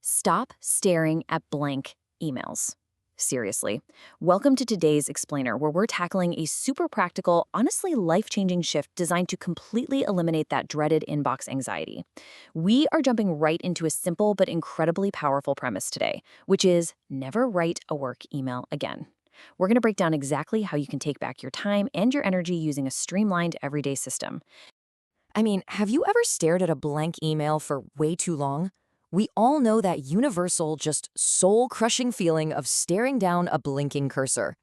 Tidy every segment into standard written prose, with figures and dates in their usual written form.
Stop staring at blank emails. Seriously. Welcome to today's Explainer, where we're tackling a super practical, honestly life-changing shift designed to completely eliminate that dreaded inbox anxiety. We are jumping right into a simple but incredibly powerful premise today, which is never write a work email again. We're going to break down exactly how you can take back your time and your energy using a streamlined everyday system. Have you ever stared at a blank email for way too long? We all know that universal, just soul-crushing feeling of staring down a blinking cursor.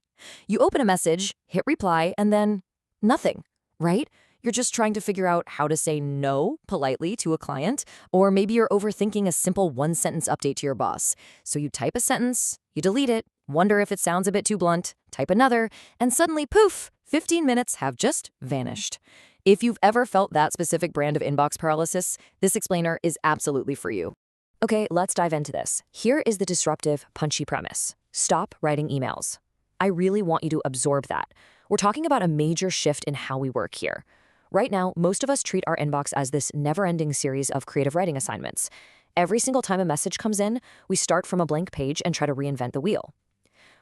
You open a message, hit reply, and then nothing, right? You're just trying to figure out how to say no politely to a client, or maybe you're overthinking a simple one-sentence update to your boss. So you type a sentence, you delete it, wonder if it sounds a bit too blunt, type another, and suddenly, poof, 15 minutes have just vanished. If you've ever felt that specific brand of inbox paralysis, this explainer is absolutely for you. Okay, let's dive into this. Here is the disruptive, punchy premise. Stop writing emails. I really want you to absorb that. We're talking about a major shift in how we work here. Right now, most of us treat our inbox as this never-ending series of creative writing assignments. Every single time a message comes in, we start from a blank page and try to reinvent the wheel.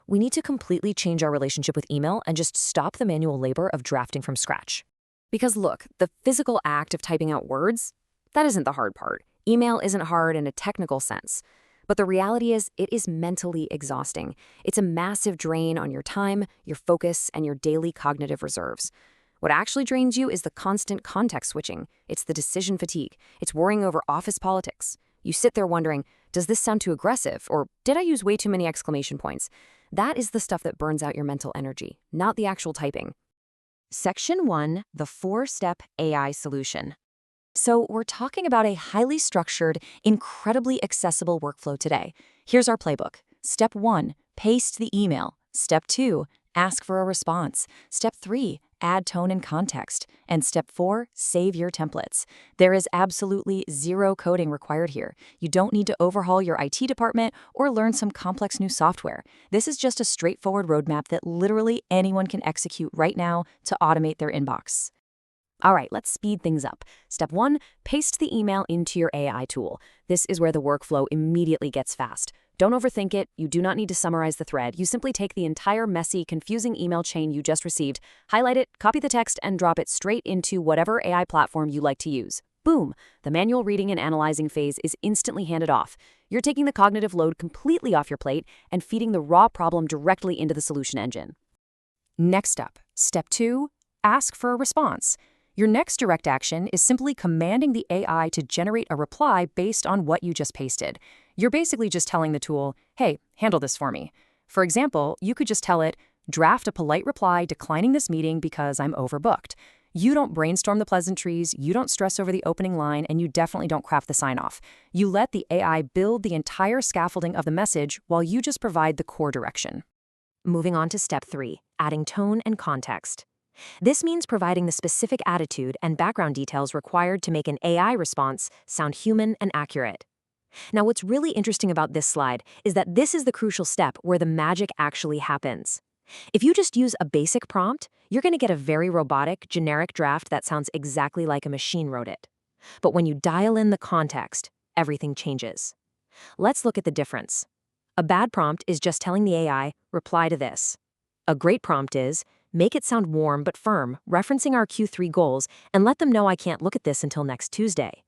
We need to completely change our relationship with email and just stop the manual labor of drafting from scratch. Because look, the physical act of typing out words, that isn't the hard part. Email isn't hard in a technical sense. But the reality is, it is mentally exhausting. It's a massive drain on your time, your focus, and your daily cognitive reserves. What actually drains you is the constant context switching. It's the decision fatigue. It's worrying over office politics. You sit there wondering, does this sound too aggressive? Or did I use way too many exclamation points? That is the stuff that burns out your mental energy, not the actual typing. Section 1, the 4-step AI solution. So we're talking about a highly structured, incredibly accessible workflow today. Here's our playbook. Step 1, paste the email. Step 2, ask for a response. Step 3, add tone and context. And step 4, save your templates. There is absolutely zero coding required here. You don't need to overhaul your IT department or learn some complex new software. This is just a straightforward roadmap that literally anyone can execute right now to automate their inbox. All right, let's speed things up. Step 1, paste the email into your AI tool. This is where the workflow immediately gets fast. Don't overthink it. You do not need to summarize the thread. You simply take the entire messy, confusing email chain you just received, highlight it, copy the text, and drop it straight into whatever AI platform you like to use. Boom! The manual reading and analyzing phase is instantly handed off. You're taking the cognitive load completely off your plate and feeding the raw problem directly into the solution engine. Next up, step 2, ask for a response. Your next direct action is simply commanding the AI to generate a reply based on what you just pasted. You're basically just telling the tool, hey, handle this for me. For example, you could just tell it, draft a polite reply declining this meeting because I'm overbooked. You don't brainstorm the pleasantries, you don't stress over the opening line, and you definitely don't craft the sign-off. You let the AI build the entire scaffolding of the message while you just provide the core direction. Moving on to step 3, adding tone and context. This means providing the specific attitude and background details required to make an AI response sound human and accurate. Now, what's really interesting about this slide is that this is the crucial step where the magic actually happens. If you just use a basic prompt, you're going to get a very robotic, generic draft that sounds exactly like a machine wrote it. But when you dial in the context, everything changes. Let's look at the difference. A bad prompt is just telling the AI, reply to this. A great prompt is, make it sound warm but firm, referencing our Q3 goals, and let them know I can't look at this until next Tuesday.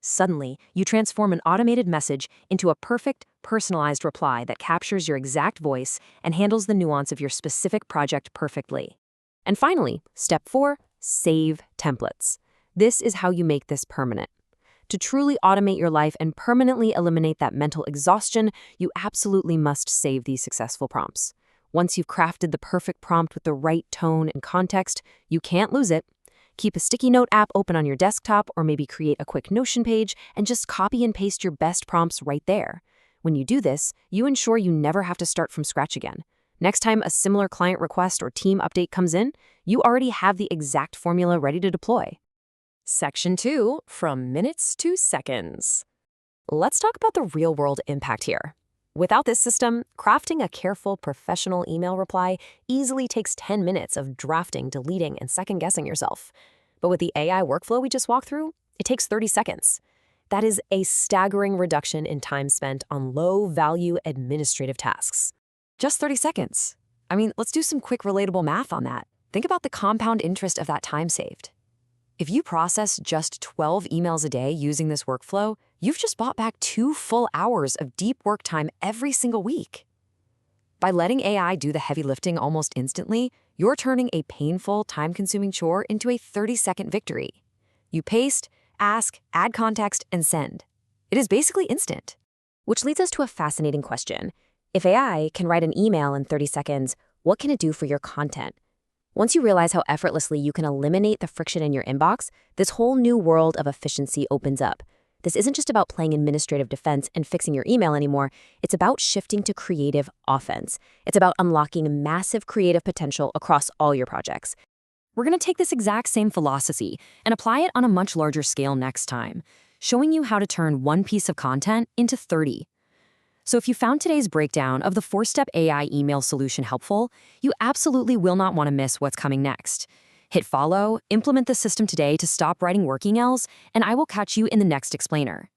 Suddenly, you transform an automated message into a perfect, personalized reply that captures your exact voice and handles the nuance of your specific project perfectly. And finally, step 4, save templates. This is how you make this permanent. To truly automate your life and permanently eliminate that mental exhaustion, you absolutely must save these successful prompts. Once you've crafted the perfect prompt with the right tone and context, you can't lose it. Keep a sticky note app open on your desktop or maybe create a quick Notion page and just copy and paste your best prompts right there. When you do this, you ensure you never have to start from scratch again. Next time a similar client request or team update comes in, you already have the exact formula ready to deploy. Section 2, from minutes to seconds. Let's talk about the real-world impact here. Without this system, crafting a careful, professional email reply easily takes 10 minutes of drafting, deleting, and second-guessing yourself. But with the AI workflow we just walked through, it takes 30 seconds. That is a staggering reduction in time spent on low-value administrative tasks. Just 30 seconds. I mean, let's do some quick relatable math on that. Think about the compound interest of that time saved. If you process just 12 emails a day using this workflow, you've just bought back 2 full hours of deep work time every single week. By letting AI do the heavy lifting almost instantly, you're turning a painful, time-consuming chore into a 30-second victory. You paste, ask, add context, and send. It is basically instant. Which leads us to a fascinating question. If AI can write an email in 30 seconds, what can it do for your content? Once you realize how effortlessly you can eliminate the friction in your inbox, this whole new world of efficiency opens up. This isn't just about playing administrative defense and fixing your email anymore. It's about shifting to creative offense. It's about unlocking massive creative potential across all your projects. We're going to take this exact same philosophy and apply it on a much larger scale next time, showing you how to turn one piece of content into 30. So if you found today's breakdown of the 4-step AI email solution helpful, you absolutely will not want to miss what's coming next. Hit follow, implement the system today to stop writing work emails, and I will catch you in the next explainer.